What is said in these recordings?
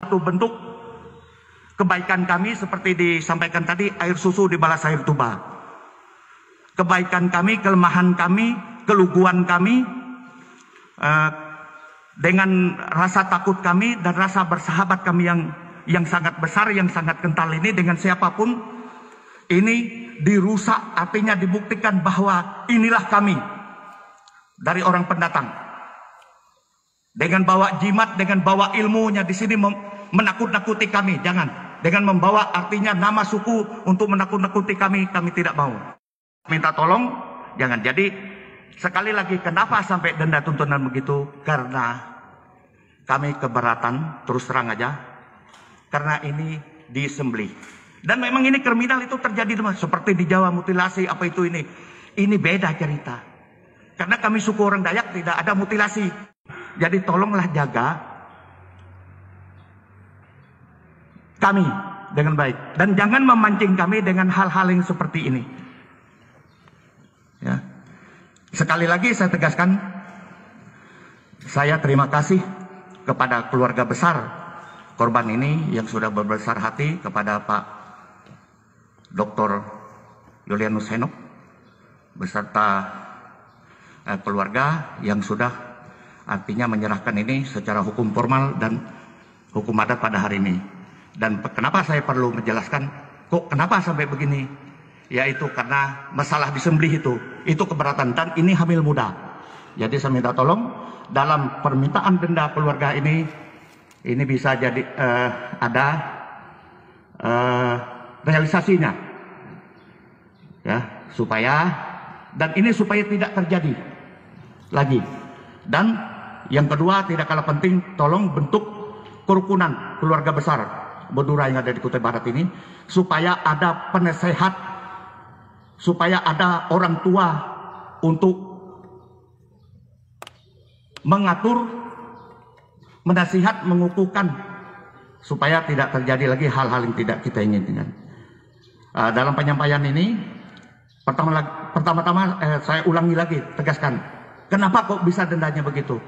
satu bentuk kebaikan kami seperti disampaikan tadi, air susu dibalas air tuba. Kebaikan kami, kelemahan kami, keluguan kami, dengan rasa takut kami dan rasa bersahabat kami yang sangat besar, yang sangat kental ini dengan siapapun, ini dirusak, artinya dibuktikan bahwa inilah kami dari orang pendatang. Dengan bawa jimat, dengan bawa ilmunya di sini menakut-nakuti kami, jangan. Dengan membawa artinya nama suku untuk menakut-nakuti kami tidak mau. Minta tolong, jangan. Jadi sekali lagi, kenapa sampai denda tuntutan begitu? Karena kami keberatan, terus terang aja, karena ini disembelih. Dan memang ini kriminal itu terjadi seperti di Jawa, mutilasi apa itu ini. Ini beda cerita. Karena kami suku orang Dayak tidak ada mutilasi. Jadi tolonglah jaga kami dengan baik. Dan jangan memancing kami dengan hal-hal yang seperti ini. Ya. Sekali lagi saya tegaskan, saya terima kasih kepada keluarga besar korban ini yang sudah berbesar hati, kepada Pak Dr. Julianus Henok beserta keluarga yang sudah artinya menyerahkan ini secara hukum formal dan hukum adat pada hari ini. Dan kenapa saya perlu menjelaskan, kok kenapa sampai begini? Yaitu karena masalah disembelih itu keberatan, dan ini hamil muda. Jadi saya minta tolong dalam permintaan denda keluarga ini bisa jadi ada realisasinya, ya, supaya tidak terjadi lagi. Dan yang kedua, tidak kalah penting, tolong bentuk kerukunan keluarga besar Madura yang ada di Kutai Barat ini, supaya ada penasehat, supaya ada orang tua untuk mengatur, menasihat, mengukuhkan, supaya tidak terjadi lagi hal-hal yang tidak kita inginkan. Dalam penyampaian ini, pertama-tama saya ulangi lagi, tegaskan, kenapa kok bisa dendanya begitu?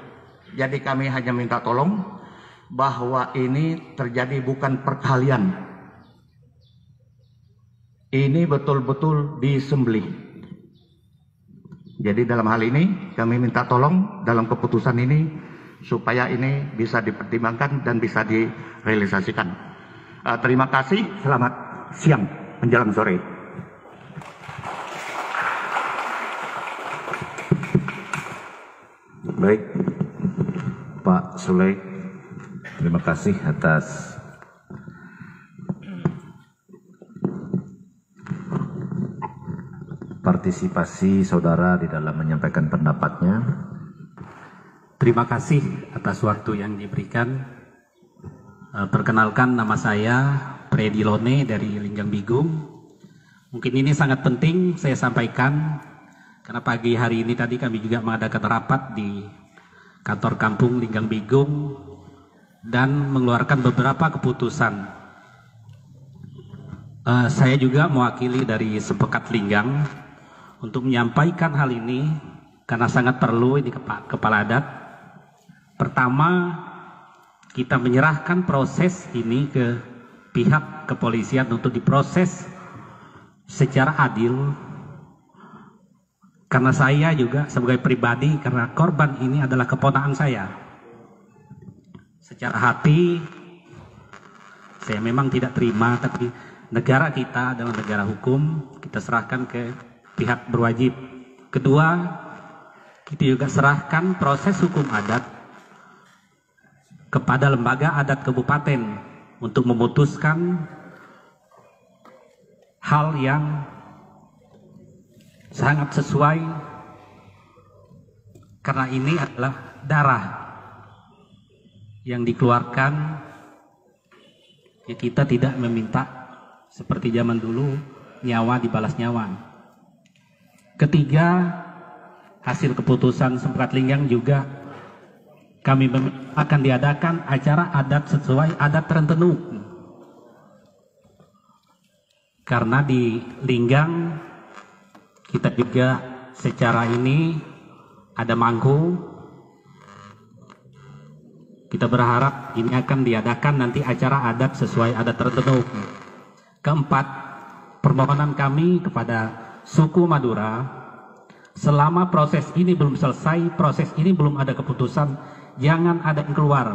Jadi kami hanya minta tolong bahwa ini terjadi bukan perkalian. Ini betul-betul disembelih. Jadi dalam hal ini kami minta tolong dalam keputusan ini supaya ini bisa dipertimbangkan dan bisa direalisasikan. Terima kasih, selamat siang menjelang sore. Baik, Pak Sule, terima kasih atas partisipasi saudara di dalam menyampaikan pendapatnya. Terima kasih atas waktu yang diberikan. Perkenalkan, nama saya Freddy Lone dari Linggang Bigung. Mungkin ini sangat penting saya sampaikan, karena pagi hari ini tadi kami juga mengadakan rapat di kantor kampung Linggang Bigung dan mengeluarkan beberapa keputusan. Saya juga mewakili dari Sepekat Linggang untuk menyampaikan hal ini karena sangat perlu ini Kepala Adat. Pertama, kita menyerahkan proses ini ke pihak kepolisian untuk diproses secara adil. Karena saya juga sebagai pribadi, karena korban ini adalah keponakan saya. Secara hati, saya memang tidak terima, tapi negara kita adalah negara hukum, kita serahkan ke pihak berwajib. Kedua, kita juga serahkan proses hukum adat kepada lembaga adat kabupaten untuk memutuskan hal yang sangat sesuai, karena ini adalah darah yang dikeluarkan. Ya, kita tidak meminta seperti zaman dulu nyawa dibalas nyawa. Ketiga, hasil keputusan Sepekat Linggang juga kami akan diadakan acara adat sesuai adat Rentenuk, karena di Linggang kita juga secara ini ada mangku, Kita berharap ini akan diadakan nanti acara adat sesuai adat tertentu. Keempat, permohonan kami kepada suku Madura, selama proses ini belum selesai, proses ini belum ada keputusan, jangan ada yang keluar.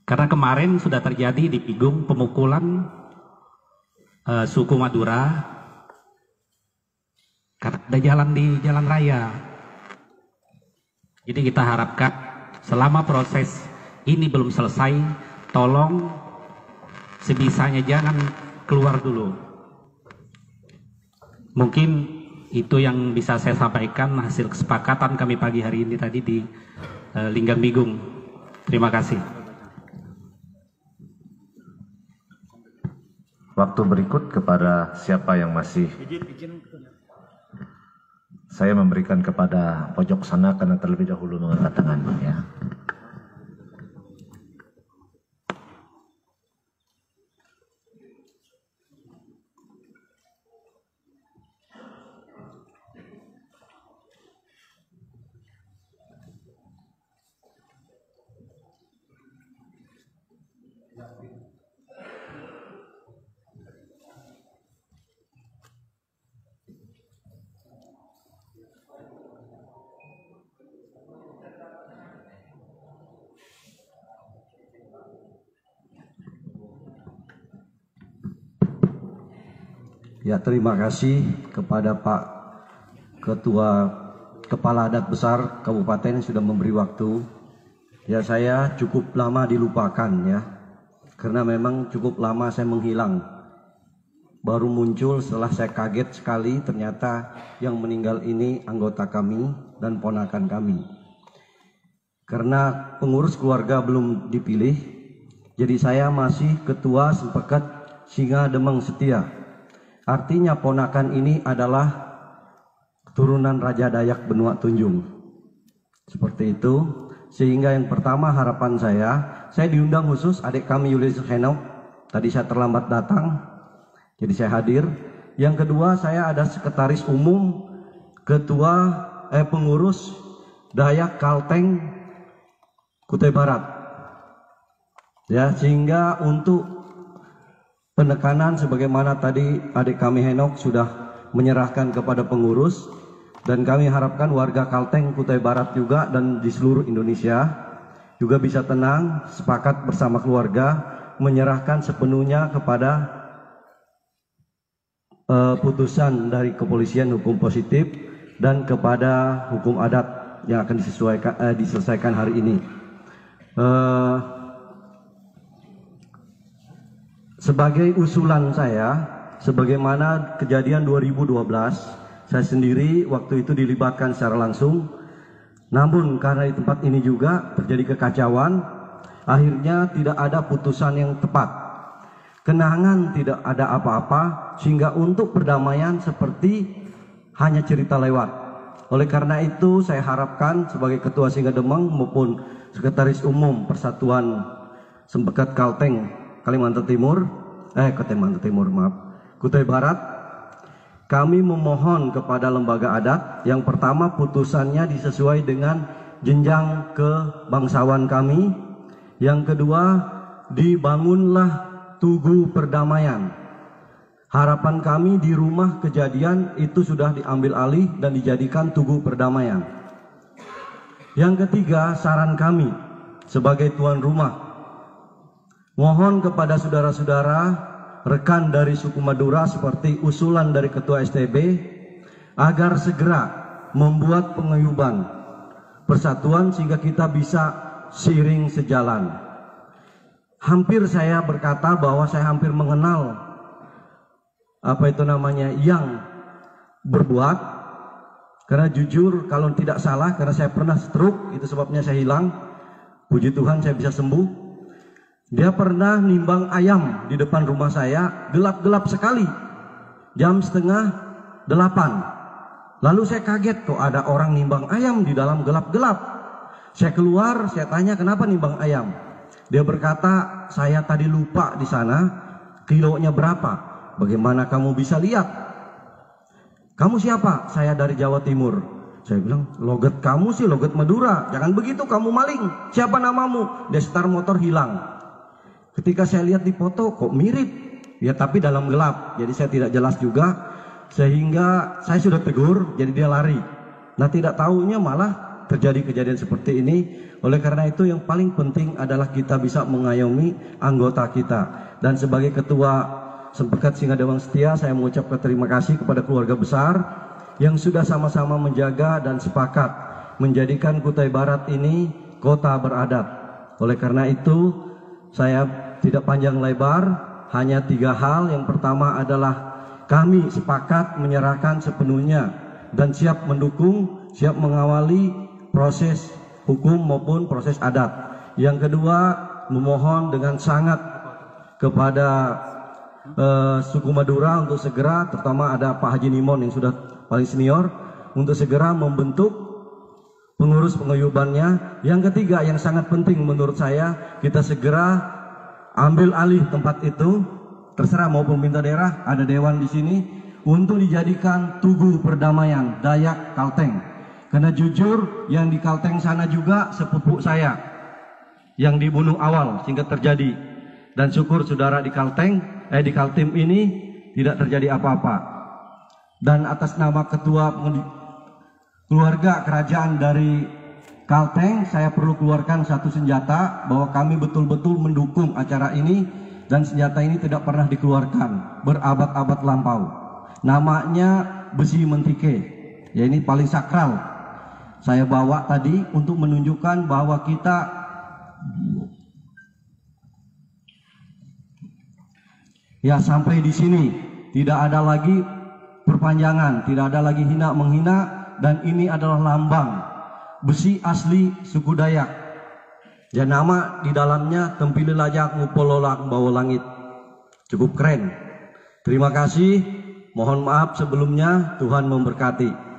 Karena kemarin sudah terjadi di Pigung pemukulan suku Madura karena ada jalan di jalan raya. Jadi kita harapkan selama proses ini belum selesai, tolong sebisanya jangan keluar dulu. Mungkin itu yang bisa saya sampaikan hasil kesepakatan kami pagi hari ini tadi di Linggang Bigung. Terima kasih. Waktu berikut kepada siapa yang masih. Saya memberikan kepada pojok sana karena terlebih dahulu mengangkat tangan, ya. Ya, terima kasih kepada Pak Ketua Kepala Adat Besar Kabupaten yang sudah memberi waktu. Ya, saya cukup lama dilupakan ya, karena memang cukup lama saya menghilang. Baru muncul setelah saya kaget sekali ternyata yang meninggal ini anggota kami dan ponakan kami. Karena pengurus keluarga belum dipilih, jadi saya masih Ketua Sempekat Singa Demang Setia. Artinya ponakan ini adalah keturunan Raja Dayak Benua Tunjung. Seperti itu. Sehingga yang pertama harapan saya diundang khusus adik kami Julius Henok. Tadi saya terlambat datang, jadi saya hadir. Yang kedua, saya ada sekretaris umum, pengurus Dayak Kalteng Kutai Barat. Ya, sehingga untuk penekanan sebagaimana tadi adik kami Henok sudah menyerahkan kepada pengurus, dan kami harapkan warga Kalteng Kutai Barat juga dan di seluruh Indonesia juga bisa tenang, sepakat bersama keluarga menyerahkan sepenuhnya kepada putusan dari kepolisian hukum positif dan kepada hukum adat yang akan diselesaikan hari ini. Sebagai usulan saya, sebagaimana kejadian 2012, saya sendiri waktu itu dilibatkan secara langsung. Namun karena di tempat ini juga terjadi kekacauan, akhirnya tidak ada putusan yang tepat. Kenangan tidak ada apa-apa, sehingga untuk perdamaian seperti hanya cerita lewat. Oleh karena itu saya harapkan sebagai Ketua Singa Demang maupun Sekretaris Umum Persatuan Sempekat Kalteng Kutai Barat, kami memohon kepada lembaga adat yang pertama putusannya disesuai dengan jenjang kebangsawan kami. Yang kedua, dibangunlah tugu perdamaian. Harapan kami di rumah kejadian itu sudah diambil alih dan dijadikan tugu perdamaian. Yang ketiga, saran kami sebagai tuan rumah, mohon kepada saudara-saudara rekan dari suku Madura seperti usulan dari Ketua STB agar segera membuat pengayuban persatuan sehingga kita bisa seiring sejalan. Hampir saya berkata bahwa saya hampir mengenal yang berbuat, karena jujur kalau tidak salah karena saya pernah stroke, itu sebabnya saya hilang. Puji Tuhan saya bisa sembuh. Dia pernah nimbang ayam di depan rumah saya, gelap-gelap sekali, jam 7:30. Lalu saya kaget, kok ada orang nimbang ayam di dalam gelap-gelap. Saya keluar, saya tanya kenapa nimbang ayam. Dia berkata, saya tadi lupa di sana kilonya berapa. Bagaimana kamu bisa lihat? Kamu siapa? Saya dari Jawa Timur. Saya bilang, logat kamu sih logat Madura, jangan begitu, kamu maling. Siapa namamu? Dia start motor hilang. Ketika saya lihat di foto, kok mirip? Ya tapi dalam gelap, jadi saya tidak jelas juga. Sehingga saya sudah tegur, jadi dia lari. Nah tidak tahunya malah terjadi kejadian seperti ini. Oleh karena itu yang paling penting adalah kita bisa mengayomi anggota kita. Dan sebagai ketua Sepekat Singadewang Setia, saya mengucapkan terima kasih kepada keluarga besar yang sudah sama-sama menjaga dan sepakat menjadikan Kutai Barat ini kota beradat. Oleh karena itu, saya tidak panjang lebar, hanya 3 hal. Yang pertama adalah kami sepakat menyerahkan sepenuhnya dan siap mendukung, siap mengawali proses hukum maupun proses adat. Yang kedua, memohon dengan sangat kepada suku Madura untuk segera, terutama ada Pak Haji Nimon yang sudah paling senior, untuk segera membentuk pengurus pengayubannya. Yang ketiga yang sangat penting menurut saya, kita segera ambil alih tempat itu, terserah mau pemerintah daerah, ada dewan di sini, untuk dijadikan tugu perdamaian Dayak Kalteng. Karena jujur yang di Kalteng sana juga sepupu saya yang dibunuh awal sehingga terjadi. Dan syukur saudara di di Kaltim ini tidak terjadi apa-apa. Dan atas nama ketua keluarga kerajaan dari Kalteng, saya perlu keluarkan satu senjata bahwa kami betul-betul mendukung acara ini, dan senjata ini tidak pernah dikeluarkan berabad-abad lampau. Namanya besi mentike. Ya ini paling sakral. Saya bawa tadi untuk menunjukkan bahwa kita ya sampai di sini tidak ada lagi perpanjangan, tidak ada lagi hina menghina, dan ini adalah lambang besi asli suku Dayak. Dan nama di dalamnya Tempili Lajak Ngupololak Bawa Langit. Cukup keren. Terima kasih. Mohon maaf sebelumnya. Tuhan memberkati.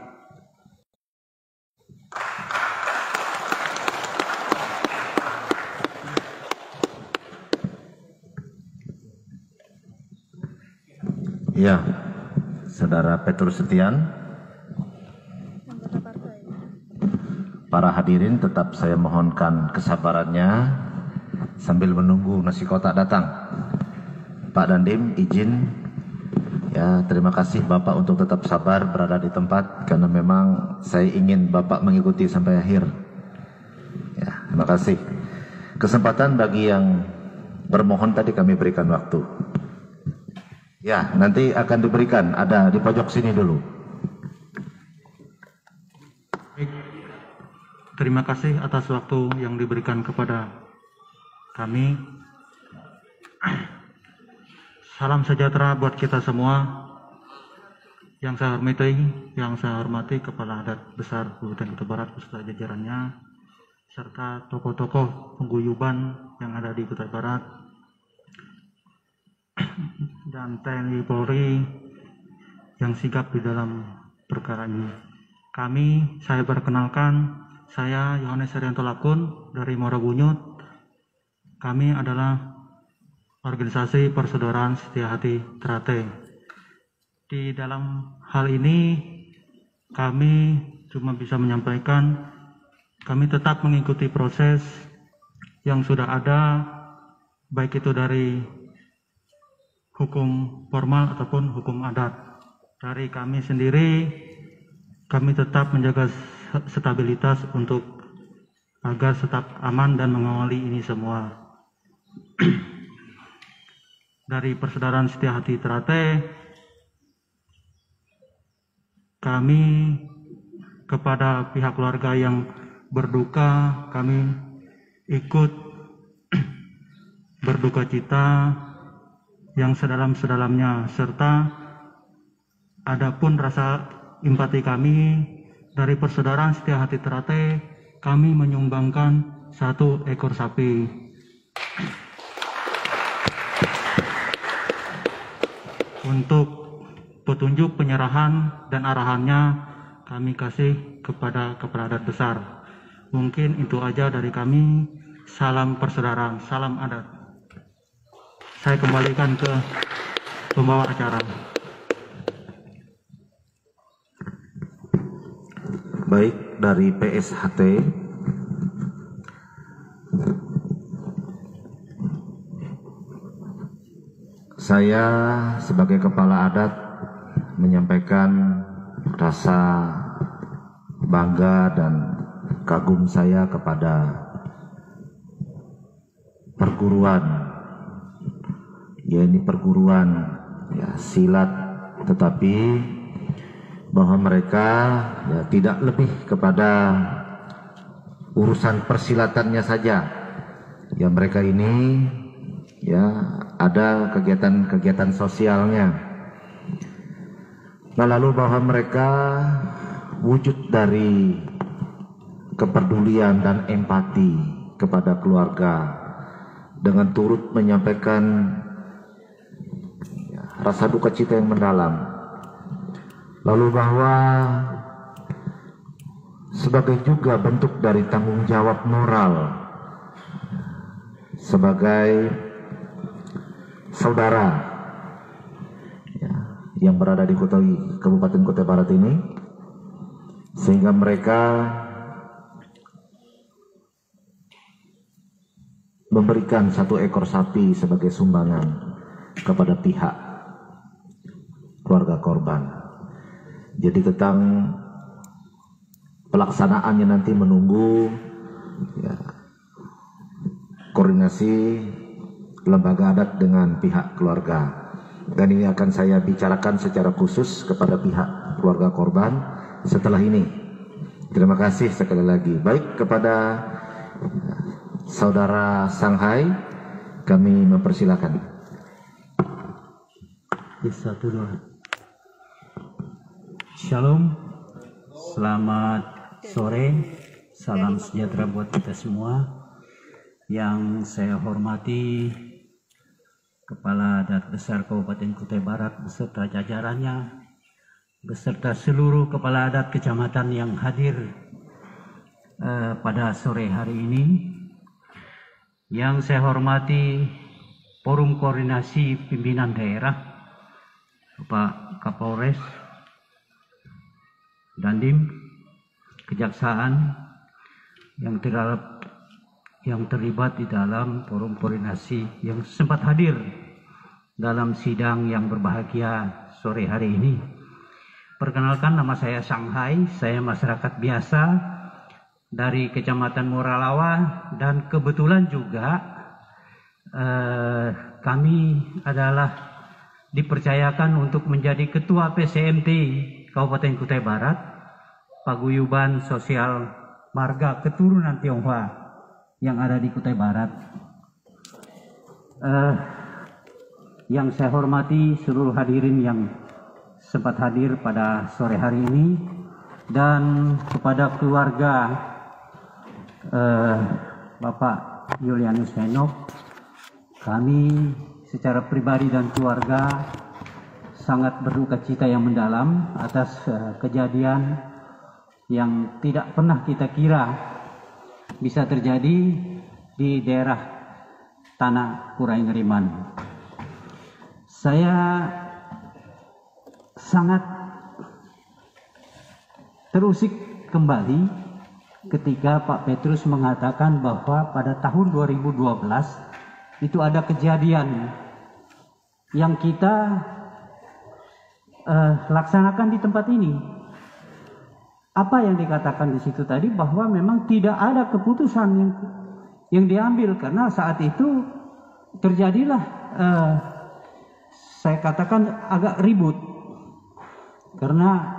Ya, Saudara Petrus Setian, para hadirin tetap saya mohonkan kesabarannya sambil menunggu nasi kotak datang. Pak Dandim izin, ya terima kasih Bapak untuk tetap sabar berada di tempat karena memang saya ingin Bapak mengikuti sampai akhir. Ya, terima kasih. Kesempatan bagi yang bermohon tadi kami berikan waktu. Ya, nanti akan diberikan, ada di pojok sini dulu. Baik. Terima kasih atas waktu yang diberikan kepada kami. Salam sejahtera buat kita semua. Yang saya hormati Kepala Adat Besar Kabupaten Kutai Barat beserta jajarannya, serta tokoh-tokoh pengguyuban yang ada di Kutai Barat, dan TNI Polri yang sigap di dalam perkara ini. Saya perkenalkan, saya Yohanes Haryanto Lakun dari Muara Bunyut. Kami adalah organisasi Persaudaraan Setia Hati Trate. Di dalam hal ini kami cuma bisa menyampaikan kami tetap mengikuti proses yang sudah ada, baik itu dari hukum formal ataupun hukum adat. Dari kami sendiri, kami tetap menjaga stabilitas untuk agar tetap aman dan mengawali ini semua. Dari Persaudaraan Setia Hati Trate, kami kepada pihak keluarga yang berduka, kami ikut berduka cita yang sedalam-sedalamnya, serta adapun rasa empati kami dari Persaudaraan Setia Hati Trate, kami menyumbangkan 1 ekor sapi. Untuk petunjuk penyerahan dan arahannya kami kasih kepada Kepala Adat Besar. Mungkin itu aja dari kami. Salam persaudaraan, salam adat. Saya kembalikan ke pembawa acara. Baik, dari PSHT saya sebagai kepala adat menyampaikan rasa bangga dan kagum saya kepada perguruan, ya ini perguruan ya silat, tetapi bahwa mereka ya tidak lebih kepada urusan persilatannya saja. Ya mereka ini ya ada kegiatan-kegiatan sosialnya. Nah, lalu bahwa mereka wujud dari kepedulian dan empati kepada keluarga dengan turut menyampaikan ya, rasa duka cita yang mendalam. Lalu bahwa sebagai juga bentuk dari tanggung jawab moral sebagai saudara ya, yang berada di Kabupaten Kutai Barat ini, sehingga mereka memberikan 1 ekor sapi sebagai sumbangan kepada pihak keluarga korban. Jadi tentang pelaksanaannya nanti menunggu ya, koordinasi lembaga adat dengan pihak keluarga, dan ini akan saya bicarakan secara khusus kepada pihak keluarga korban setelah ini. Terima kasih sekali lagi. Baik, kepada Saudara Shanghai kami mempersilakan. Shalom, selamat sore, salam sejahtera buat kita semua. Yang saya hormati Kepala Adat Besar Kabupaten Kutai Barat beserta jajarannya, beserta seluruh kepala adat kecamatan yang hadir pada sore hari ini. Yang saya hormati Forum Koordinasi Pimpinan Daerah, Bapak Kapolres, Dandim, Kejaksaan yang terlibat di dalam forum koordinasi yang sempat hadir dalam sidang yang berbahagia sore hari ini. Perkenalkan, nama saya Shanghai, saya masyarakat biasa dari Kecamatan Moralawa, dan kebetulan juga kami adalah dipercayakan untuk menjadi Ketua PCMT Kabupaten Kutai Barat, Paguyuban Sosial Marga Keturunan Tionghoa yang ada di Kutai Barat. Yang saya hormati seluruh hadirin yang sempat hadir pada sore hari ini, dan kepada keluarga Bapak Julianus Henok, kami secara pribadi dan keluarga sangat berduka cita yang mendalam atas kejadian yang tidak pernah kita kira bisa terjadi di daerah Tanah Kurai Ngeriman. Saya sangat terusik kembali ketika Pak Petrus mengatakan bahwa pada tahun 2012 itu ada kejadian yang kita laksanakan di tempat ini. Apa yang dikatakan di situ tadi, bahwa memang tidak ada keputusan yang diambil, karena saat itu terjadilah saya katakan agak ribut, karena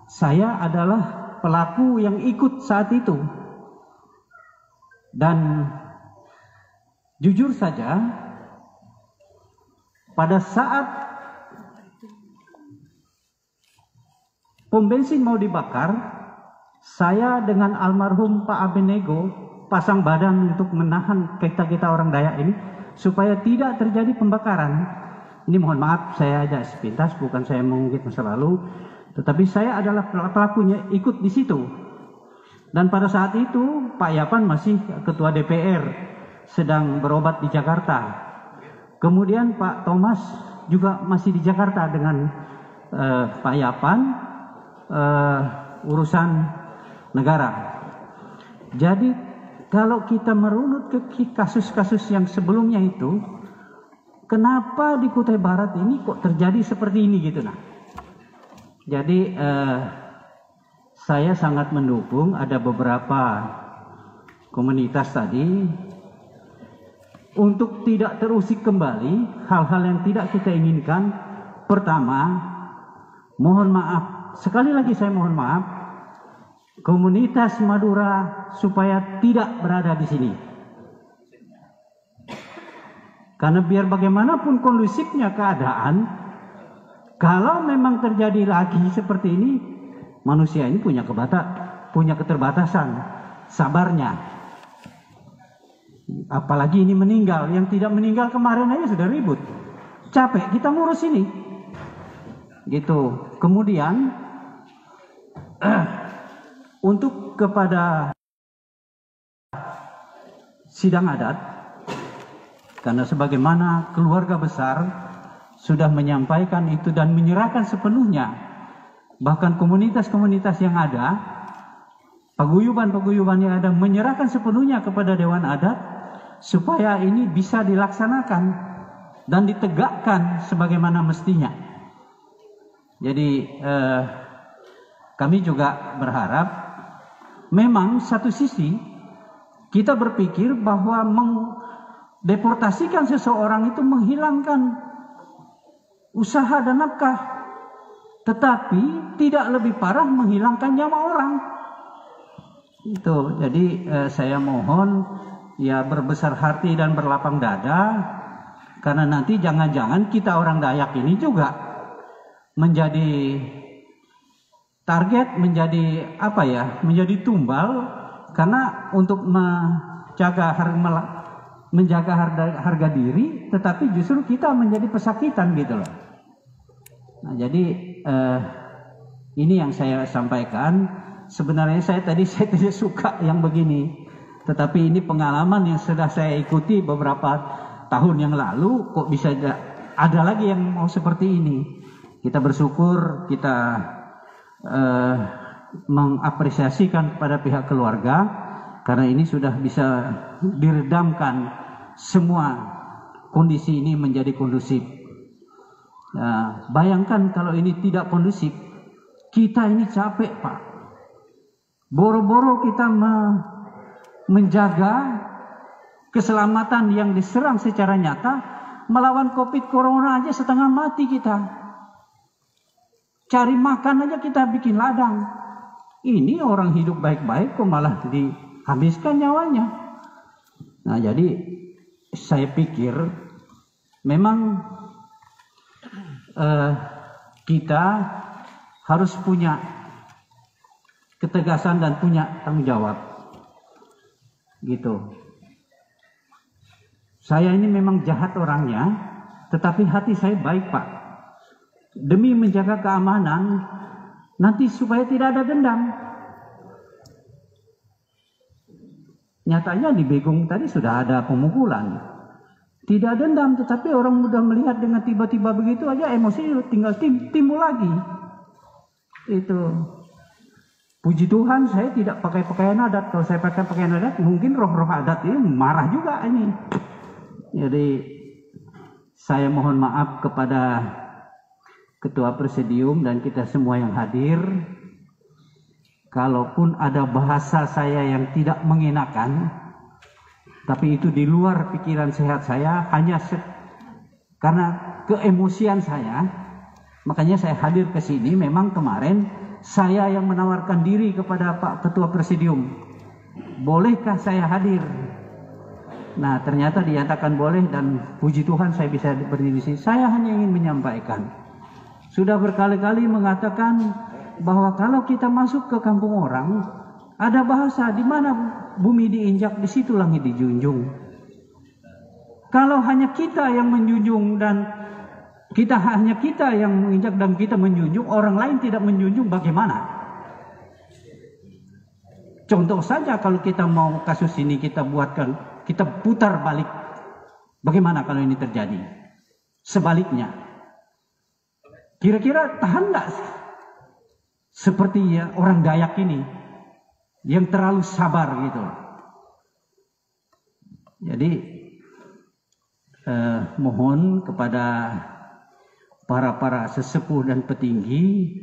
saya adalah pelaku yang ikut saat itu. Dan jujur saja, pada saat pom bensin mau dibakar, saya dengan almarhum Pak Abenego pasang badan untuk menahan kita orang Dayak ini supaya tidak terjadi pembakaran. Ini mohon maaf, saya aja sepintas, bukan saya mengungkit masa lalu, tetapi saya adalah pelakunya, ikut di situ. Dan pada saat itu Pak Yapan masih ketua DPR, sedang berobat di Jakarta. Kemudian Pak Thomas juga masih di Jakarta dengan Pak Yapan, urusan negara. Jadi kalau kita merunut ke kasus-kasus yang sebelumnya itu, kenapa di Kutai Barat ini kok terjadi seperti ini gitu nah. Jadi saya sangat mendukung ada beberapa komunitas tadi untuk tidak terusik kembali hal-hal yang tidak kita inginkan. Pertama, mohon maaf, sekali lagi saya mohon maaf, komunitas Madura supaya tidak berada di sini. Karena biar bagaimanapun kondusifnya keadaan, kalau memang terjadi lagi seperti ini, manusia ini punya keterbatasan sabarnya. Apalagi ini meninggal, yang tidak meninggal kemarin aja sudah ribut. Capek kita ngurus ini. Gitu. Kemudian untuk kepada sidang adat, karena sebagaimana keluarga besar sudah menyampaikan itu dan menyerahkan sepenuhnya, bahkan komunitas-komunitas yang ada, paguyuban-paguyuban yang ada menyerahkan sepenuhnya kepada Dewan Adat supaya ini bisa dilaksanakan dan ditegakkan sebagaimana mestinya. Jadi kami juga berharap memang satu sisi kita berpikir bahwa mendeportasikan seseorang itu menghilangkan usaha dan nafkah, tetapi tidak lebih parah menghilangkan nyawa orang. Itu. Jadi saya mohon ya berbesar hati dan berlapang dada, karena nanti jangan-jangan kita orang Dayak ini juga menjadi target, menjadi apa ya, menjadi tumbal, karena untuk menjaga harga diri, tetapi justru kita menjadi pesakitan gitu loh. Nah, jadi ini yang saya sampaikan. Sebenarnya saya tidak suka yang begini, tetapi ini pengalaman yang sudah saya ikuti beberapa tahun yang lalu. Kok bisa ada lagi yang mau seperti ini? Kita bersyukur, kita mengapresiasikan kepada pihak keluarga karena ini sudah bisa diredamkan semua kondisi ini menjadi kondusif. Nah, bayangkan kalau ini tidak kondusif, kita ini capek Pak. Boro-boro kita menjaga keselamatan yang diserang secara nyata, melawan COVID Corona aja setengah mati kita. Cari makan aja kita bikin ladang. Ini orang hidup baik-baik kok malah dihabiskan nyawanya. Nah, jadi saya pikir memang kita harus punya ketegasan dan punya tanggung jawab. Gitu. Saya ini memang jahat orangnya, tetapi hati saya baik Pak. Demi menjaga keamanan, nanti supaya tidak ada dendam. Nyatanya di Begung tadi sudah ada pemukulan. Tidak dendam, tetapi orang mudah melihat dengan tiba-tiba begitu aja emosi tinggal timbul lagi. Itu. Puji Tuhan saya tidak pakai pakaian adat. Kalau saya pakai pakaian adat, mungkin roh-roh adat ini marah juga ini. Jadi saya mohon maaf kepada Ketua Presidium dan kita semua yang hadir. Kalaupun ada bahasa saya yang tidak mengenakan, tapi itu di luar pikiran sehat saya, hanya karena keemosian saya, makanya saya hadir ke sini. Memang kemarin saya yang menawarkan diri kepada Pak Ketua Presidium, bolehkah saya hadir? Nah, ternyata dinyatakan boleh dan puji Tuhan saya bisa berdiri di sini. Saya hanya ingin menyampaikan, sudah berkali-kali mengatakan bahwa kalau kita masuk ke kampung orang, ada bahasa di mana bumi diinjak, di situ langit dijunjung. Kalau hanya kita yang menjunjung dan hanya kita yang menginjak dan kita menjunjung, orang lain tidak menjunjung, bagaimana? Contoh saja kalau kita mau kasus ini kita putar balik, bagaimana kalau ini terjadi? Sebaliknya, kira-kira tahan nggak seperti ya orang Dayak ini? yang terlalu sabar gitu. Jadi mohon kepada para sesepuh dan petinggi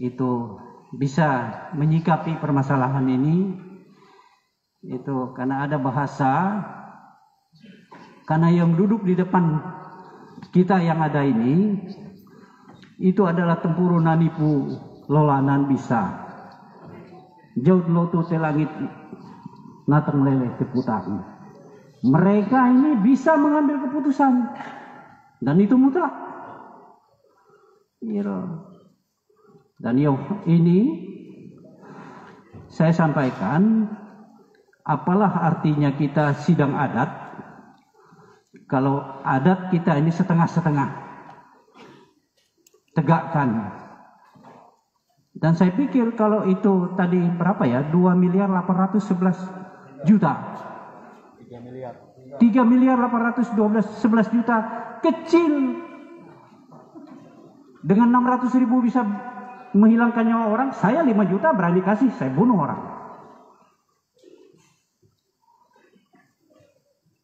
itu bisa menyikapi permasalahan ini, itu karena ada bahasa, karena yang duduk di depan kita yang ada ini itu adalah tempuru nanipu lolanan bisa jaut lotu telangit natang leleh teputang. Mereka ini bisa mengambil keputusan dan itu mutlak. Dan ini saya sampaikan, apalah artinya kita sidang adat kalau adat kita ini setengah-setengah. Tegakkan. Dan saya pikir kalau itu tadi berapa ya, 2.811.000.000, 3.811 juta kecil, dengan 600.000 bisa menghilangkan nyawa orang. Saya 5 juta berani kasih, saya bunuh orang.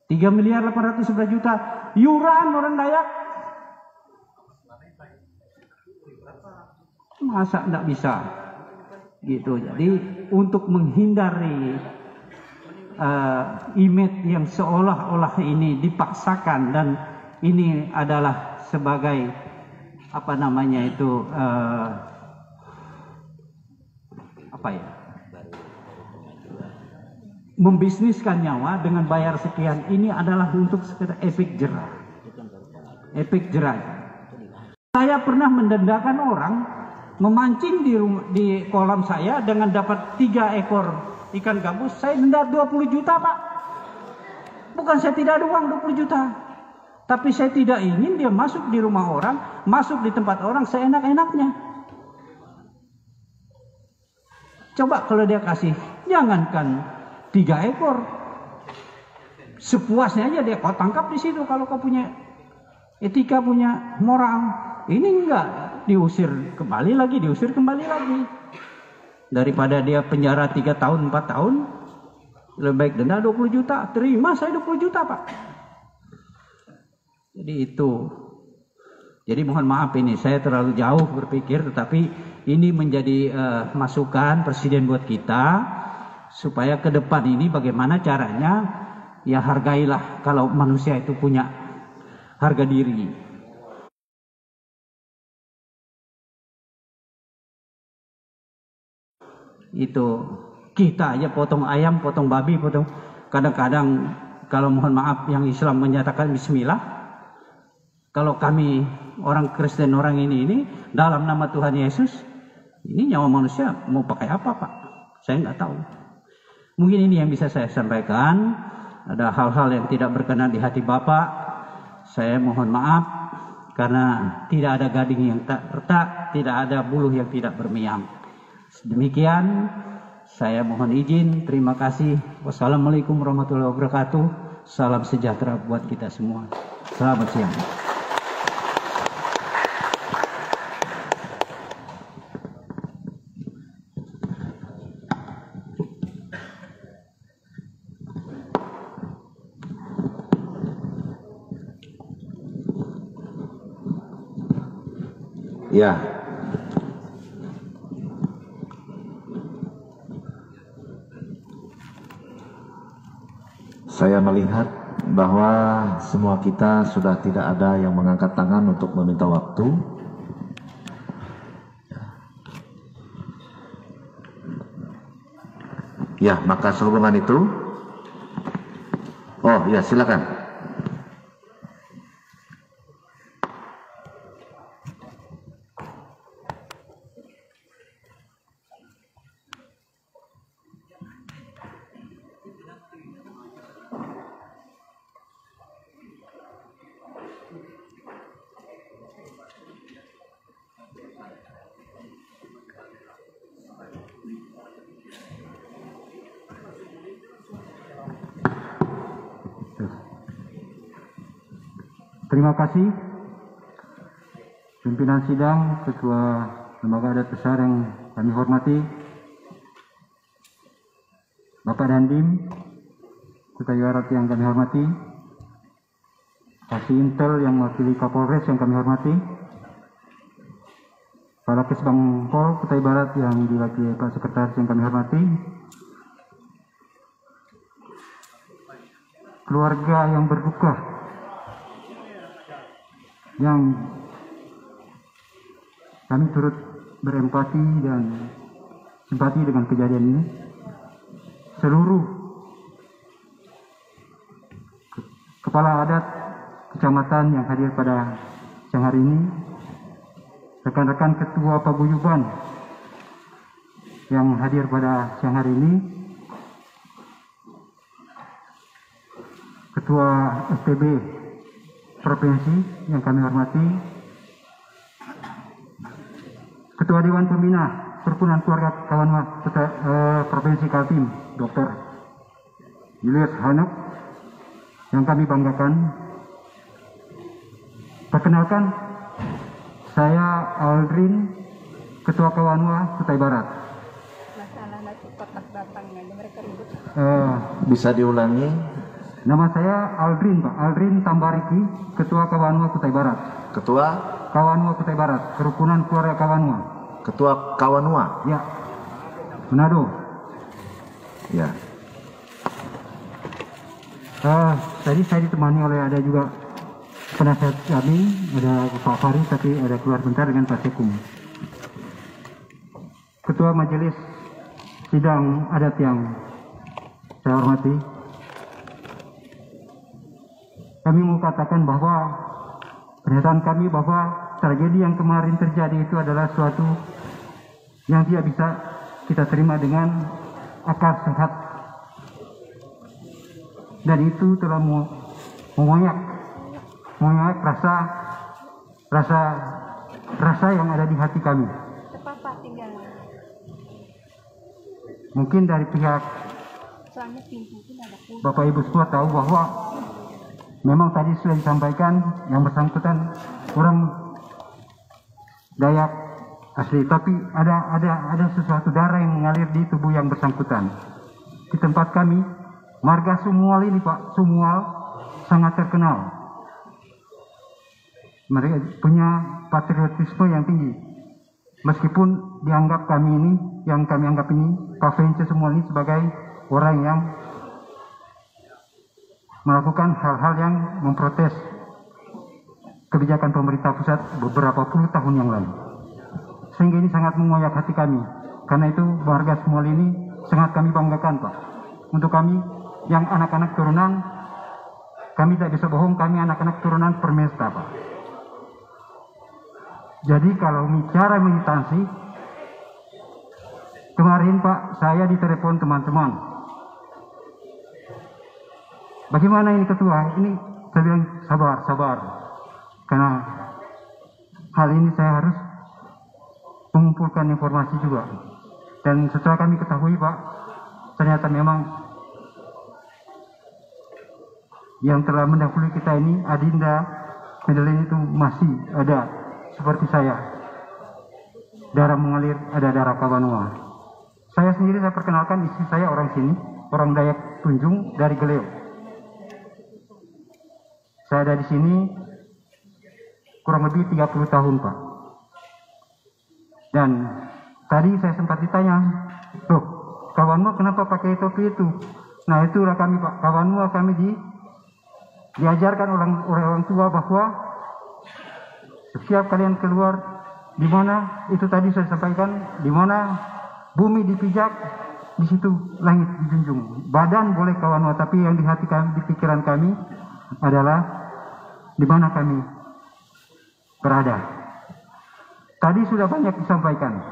3.811.000.000 yuran orang Dayak, masa enggak bisa gitu. Jadi untuk menghindari image yang seolah-olah ini dipaksakan dan ini adalah sebagai apa namanya itu membisniskan nyawa dengan bayar sekian, ini adalah untuk sekedar efek jerah. Efek jerah. Saya pernah mendendakan orang memancing di kolam saya dengan dapat 3 ekor ikan gabus, saya denda 20 juta Pak. Bukan saya tidak ada uang 20 juta, tapi saya tidak ingin dia masuk di rumah orang, masuk di tempat orang seenak-enaknya. Coba kalau dia kasih, jangankan 3 ekor, sepuasnya aja dia kau tangkap di situ. Kalau kau punya etika, punya moral. Ini enggak, diusir kembali lagi, diusir kembali lagi. Daripada dia penjara 3 tahun, 4 tahun, lebih baik denda 20 juta. Terima saya 20 juta Pak. Jadi itu. Jadi mohon maaf ini, saya terlalu jauh berpikir, tetapi ini menjadi masukan Presiden buat kita, supaya ke depan ini bagaimana caranya, ya hargailah kalau manusia itu punya harga diri. Itu kita aja potong ayam, potong babi, potong, kadang-kadang kalau mohon maaf yang Islam menyatakan bismillah, kalau kami orang Kristen orang ini dalam nama Tuhan Yesus, ini nyawa manusia mau pakai apa Pak? Saya nggak tahu. Mungkin ini yang bisa saya sampaikan. Ada hal-hal yang tidak berkenan di hati Bapak, saya mohon maaf, karena tidak ada gading yang tak retak, tidak ada buluh yang tidak bermiang. Demikian, saya mohon izin. Terima kasih. Wassalamualaikum warahmatullahi wabarakatuh. Salam sejahtera buat kita semua. Selamat siang. Ya. Saya melihat bahwa semua kita sudah tidak ada yang mengangkat tangan untuk meminta waktu. Ya, maka sehubungan itu, oh ya silakan. Terima kasih pimpinan sidang, Ketua Lembaga Adat Besar yang kami hormati, Bapak Dandim, Kutai Barat yang kami hormati, Kasih Intel yang mewakili Kapolres yang kami hormati, Kepala Kesbangpol Kutai Barat yang diwakili Pak Sekretaris yang kami hormati, keluarga yang berduka yang kami turut berempati dan simpati dengan kejadian ini, seluruh kepala adat kecamatan yang hadir pada siang hari ini, rekan-rekan ketua paguyuban yang hadir pada siang hari ini, ketua STB provinsi yang kami hormati, ketua Dewan Pembina Perhimpunan Keluarga Kawanwa Provinsi Kaltim, Dr. Julius Hanuk, yang kami banggakan. Perkenalkan, saya Aldrin, Ketua Kawanwa Kutai Barat. Masalah nanti kotak datangnya, mereka ribut. Bisa diulangi? Nama saya Aldrin, Pak. Aldrin Tambariki, Ketua Kawanwa Kutai Barat. Ketua? Kawanwa Kutai Barat, Kerukunan Keluarga Kawanwa. Ketua Kawanwa? Ya, Manado. Ya. Tadi saya ditemani oleh ada juga penasihat kami, ada Pak Fari, tapi ada keluar bentar dengan Pak Sekum. Ketua Majelis Sidang Adat yang saya hormati, kami mau katakan bahwa pernyataan kami bahwa tragedi yang kemarin terjadi itu adalah suatu yang tidak bisa kita terima dengan akal sehat, dan itu telah mengoyak rasa yang ada di hati kami. Papa tinggal. Mungkin dari pihak Soalnya pintu itu ada kunci. Bapak Ibu semua tahu bahwa memang tadi sudah disampaikan yang bersangkutan orang Dayak asli, tapi ada sesuatu darah yang mengalir di tubuh yang bersangkutan. Di tempat kami, marga Sumual ini Pak, Sumual sangat terkenal. Mereka punya patriotisme yang tinggi. Meskipun dianggap kami ini, yang kami anggap ini, Pak Vence Sumual ini sebagai orang yang melakukan hal-hal yang memprotes kebijakan pemerintah pusat beberapa puluh tahun yang lalu. Sehingga ini sangat mengoyak hati kami. Karena itu warga Sumual ini sangat kami banggakan Pak. Untuk kami yang anak-anak turunan, kami tidak bisa bohong, kami anak-anak turunan Permesta Pak. Jadi kalau bicara militansi, kemarin Pak saya ditelepon teman-teman. Bagaimana ini ketua? Ini saya bilang sabar. Karena hal ini saya harus mengumpulkan informasi juga. Dan setelah kami ketahui Pak, ternyata memang yang telah mendahului kita ini, Adinda Medellin itu masih ada seperti saya. Darah mengalir, ada darah Kawanwa. Saya sendiri, saya perkenalkan, istri saya orang sini, orang Dayak Tunjung dari Geleo. Saya ada di sini kurang lebih 30 tahun Pak. Dan tadi saya sempat ditanya, loh Kawanwa kenapa pakai topi itu? Nah itulah kami Pak, Kawanwa kami diajarkan oleh orang tua bahwa setiap kalian keluar, di mana itu tadi saya sampaikan, di mana bumi dipijak, di situ langit dijunjung. Badan boleh Kawanwa, tapi yang di hati kami, di pikiran kami adalah di mana kami berada. Tadi sudah banyak disampaikan,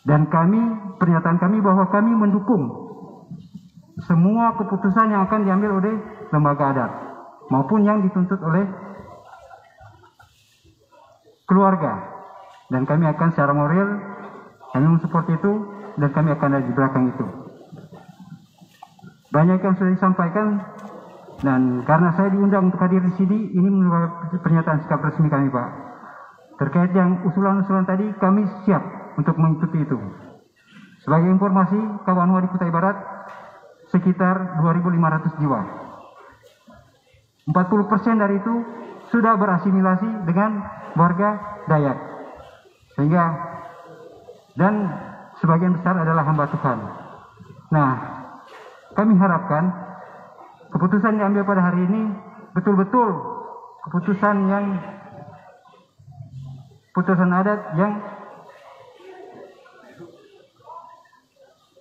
dan pernyataan kami bahwa kami mendukung semua keputusan yang akan diambil oleh lembaga adat maupun yang dituntut oleh keluarga, dan kami akan secara moral kami mensupport itu, dan kami akan ada di belakang itu. Banyak yang sudah disampaikan, dan karena saya diundang untuk hadir di sini, ini merupakan pernyataan sikap resmi kami Pak. Terkait yang usulan-usulan tadi, kami siap untuk mengikuti itu. Sebagai informasi, Kawanwa di Kutai Barat sekitar 2.500 jiwa. 40% dari itu sudah berasimilasi dengan warga Dayak. Sehingga dan sebagian besar adalah hamba Tuhan. Nah, kami harapkan keputusan yang diambil pada hari ini betul-betul keputusan adat yang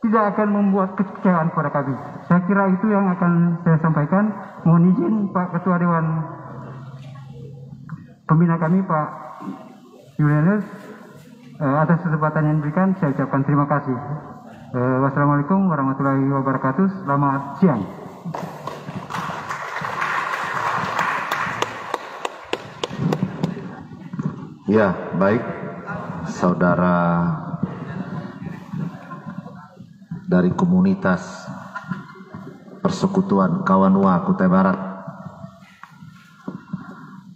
tidak akan membuat kekecewaan kepada kami. Saya kira itu yang akan saya sampaikan. Mohon izin Pak Ketua Dewan Pembina kami Pak Julianus atas kesempatan yang diberikan. Saya ucapkan terima kasih. Wassalamualaikum warahmatullahi wabarakatuh. Selamat siang. Ya, baik, saudara dari komunitas Persekutuan Kawanua Kutai Barat.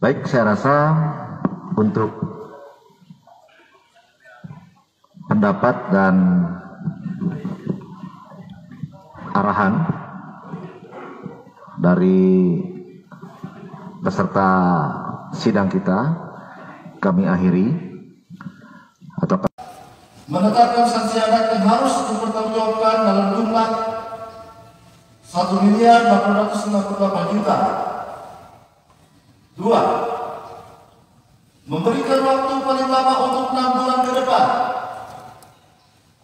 Baik, saya rasa untuk pendapat dan arahan dari peserta sidang kita kami akhiri atau menetapkan sanksi adat yang harus dipertanggungjawabkan dalam jumlah 1.858 juta. 2. Memberikan waktu paling lama untuk 6 bulan ke depan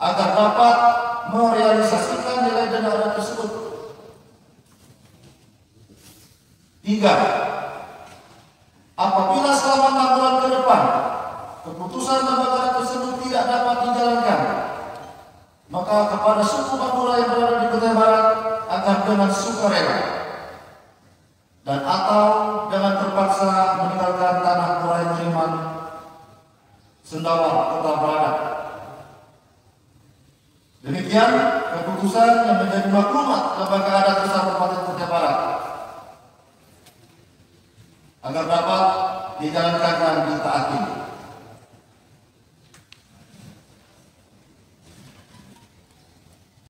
agar dapat merealisasikan nilai dana adat tersebut. 3. Apabila selama 6 bulan ke depan keputusan lembaga tersebut tidak dapat dijalankan, maka kepada suku Madura yang berada di Kutai Barat akan dengan sukarela dan atau dengan terpaksa meninggalkan tanah Kurai Meriman, Sendawa, Kota Barat. Demikian keputusan yang menjadi maklumat lembaga adat besar Kabupaten Kutai Barat agar dapat dijalankan